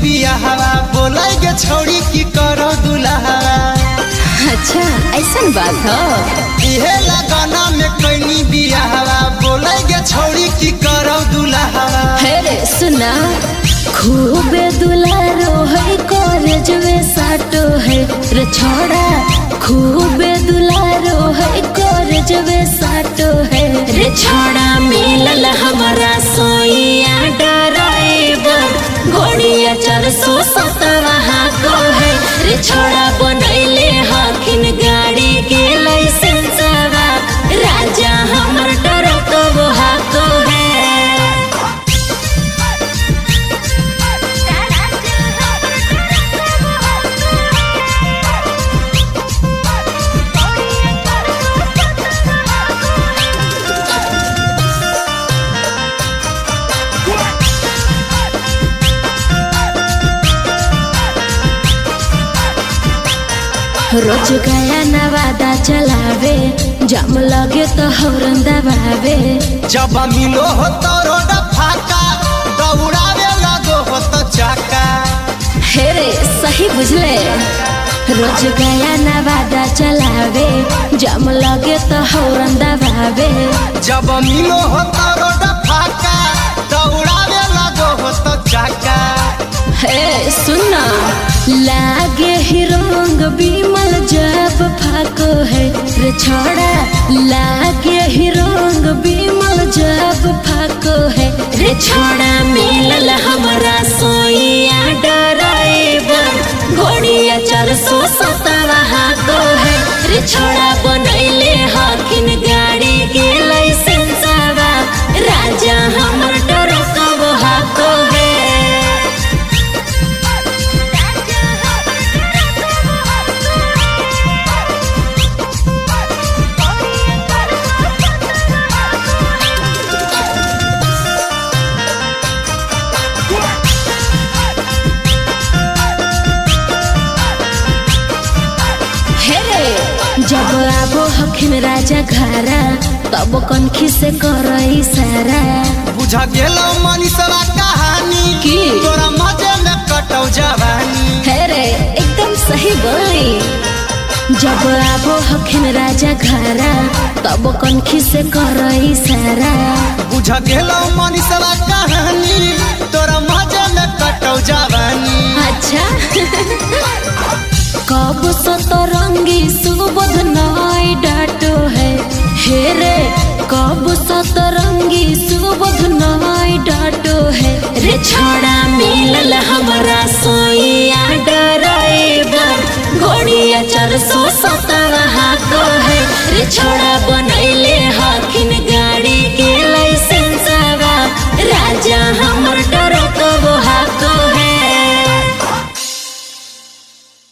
बियाहवा बोलाई गे छौड़ी की करो दुल्हा। अच्छा ऐसा बात हो। इहे लगाना में कैनी बियाहवा बोलाई गे छौड़ी की करो दुल्हा। हे रे सुना खूबे दुलारो है कॉलेजवे साटो है रे छोड़ा। खूबे दुलारो है कॉलेजवे साटो है रे छोड़ा। मिलल हमारा सोइया ड्राइवर घोड़िया 417 को है रे छोड़ा। बनैले हखिन गाड़ी के लाइसेंसवा राजा हमर ट्रक वो हाको है। रोज गया नवादा चलावे जाम लगे तो हौरन दबावे। जब मिलो हो तो रोड फाका दौड़ावे लगो हो तो चाका। हे रे सही बुझले। रोज गया नवादा चलावे जाम लगे तो हौरन दबावे। जब मिलो हो तो रोड फाका दौड़ावे लगो हो तो चाका। हे सुना लागे ही रंग बिमल जब फाको है रे छोड़ा। लागे ही रंग बिमल जब फाको है रे छोड़ा। मिलल हमारा सोइया ड्राइवर घोड़िया 417 को है रे छोड़ा। बनैले हखिन गाड़ी के लाइसेंसवा राजा हमर ट्रक वो हाको है। जब आबो हखिन राजा घरा तब कनखी से कर इशारा। बुझा गेलो मनीषवा कहानी की तोरा मजे में कटौ जवानी। हे रे एकदम सही बोली। जब आबो हखिन राजा घरा तब कनखी से कर इशारा। बुझा गेलो मनीषवा कहानी तोरा मजे में कटौ जवानी। अच्छा कब सतर